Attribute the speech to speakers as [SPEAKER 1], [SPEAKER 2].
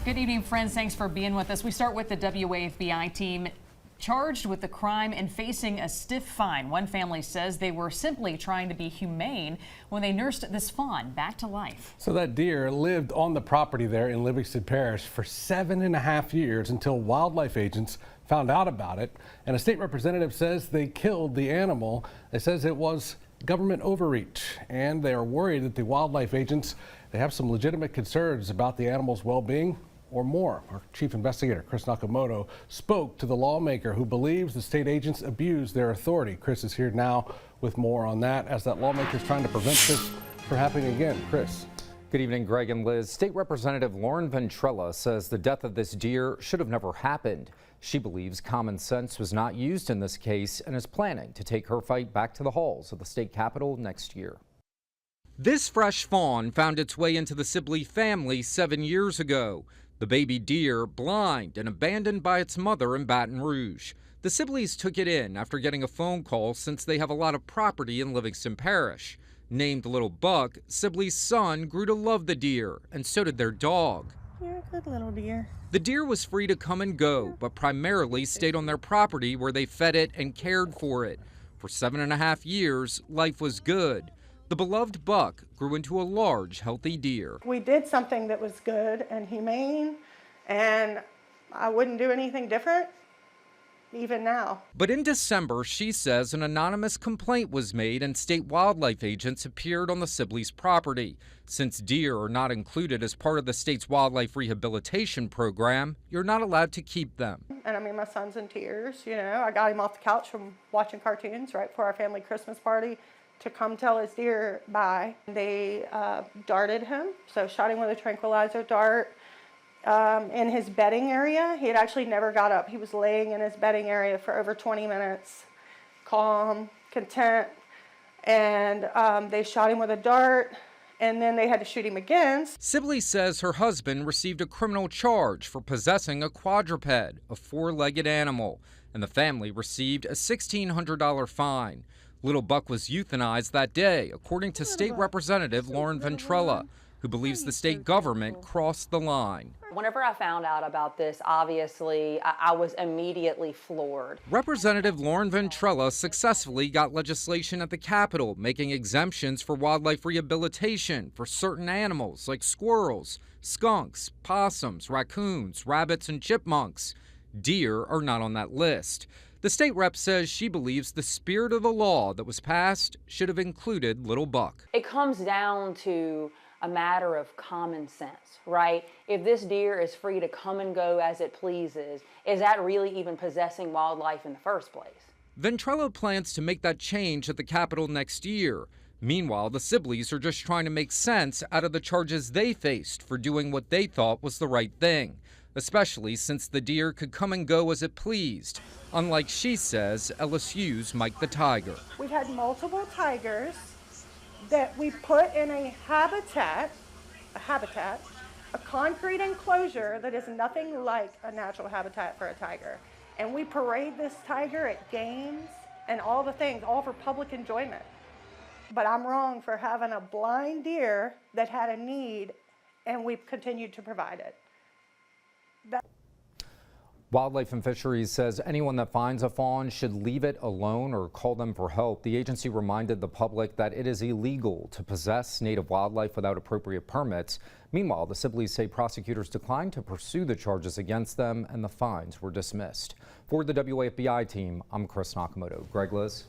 [SPEAKER 1] Good evening, friends. Thanks for being with us. We start with the WAFBI team charged with the crime and facing a stiff fine. One family says they were simply trying to be humane when they nursed this fawn back to life.
[SPEAKER 2] So that deer lived on the property there in Livingston Parish for 7.5 years until wildlife agents found out about it. And a state representative says they killed the animal. It says it was government overreach, and they are worried that the wildlife agents, they have some legitimate concerns about the animal's well-being or more. Our chief investigator, Chris Nakamoto, spoke to the lawmaker who believes the state agents abused their authority. Chris is here now with more on that as that lawmaker is trying to prevent this from happening again. Chris.
[SPEAKER 3] Good evening, Greg and Liz. State Representative Lauren Ventrella says the death of this deer should have never happened. She believes common sense was not used in this case and is planning to take her fight back to the halls of the state capitol next year. This fresh fawn found its way into the Sibley family 7 years ago. The baby deer, blind and abandoned by its mother in Baton Rouge. The Sibleys took it in after getting a phone call since they have a lot of property in Livingston Parish. Named Little Buck, Sibley's son grew to love the deer, and so did their dog.
[SPEAKER 4] You're a good little deer.
[SPEAKER 3] The deer was free to come and go, but primarily stayed on their property where they fed it and cared for it. For 7.5 years, life was good. The beloved buck grew into a large, healthy deer.
[SPEAKER 4] We did something that was good and humane, and I wouldn't do anything different, even now.
[SPEAKER 3] But in December, she says an anonymous complaint was made and state wildlife agents appeared on the Sibleys' property. Since deer are not included as part of the state's wildlife rehabilitation program, you're not allowed to keep them.
[SPEAKER 4] And I mean, my son's in tears, you know. I got him off the couch from watching cartoons right before our family Christmas party to come tell his deer bye. They darted him, so shot him with a tranquilizer dart. In his bedding area, he had actually never got up. He was laying in his bedding area for over 20 minutes, calm, content, and they shot him with a dart, and then they had to shoot him again.
[SPEAKER 3] Sibley says her husband received a criminal charge for possessing a quadruped, a four-legged animal, and the family received a $1,600 fine. Little Buck was euthanized that day, according to State Representative Lauren Ventrella, who believes the state government crossed the line.
[SPEAKER 5] Whenever I found out about this, obviously, I was immediately floored.
[SPEAKER 3] Representative Lauren Ventrella successfully got legislation at the Capitol making exemptions for wildlife rehabilitation for certain animals like squirrels, skunks, possums, raccoons, rabbits, and chipmunks. Deer are not on that list. The state rep says she believes the spirit of the law that was passed should have included Little Buck.
[SPEAKER 5] It comes down to a matter of common sense, right? If this deer is free to come and go as it pleases, is that really even possessing wildlife in the first place?
[SPEAKER 3] Ventrella plans to make that change at the Capitol next year. Meanwhile, the Sibleys are just trying to make sense out of the charges they faced for doing what they thought was the right thing, especially since the deer could come and go as it pleased, unlike, she says, LSU's Mike the Tiger.
[SPEAKER 4] We've had multiple tigers that we put in a habitat, a concrete enclosure that is nothing like a natural habitat for a tiger. And we parade this tiger at games and all the things, all for public enjoyment. But I'm wrong for having a blind deer that had a need, and we've continued to provide it.
[SPEAKER 3] Wildlife and Fisheries says anyone that finds a fawn should leave it alone or call them for help. The agency reminded the public that it is illegal to possess native wildlife without appropriate permits. Meanwhile, the Sibleys say prosecutors declined to pursue the charges against them and the fines were dismissed. For the WAFBI team, I'm Chris Nakamoto. Greg, Liz.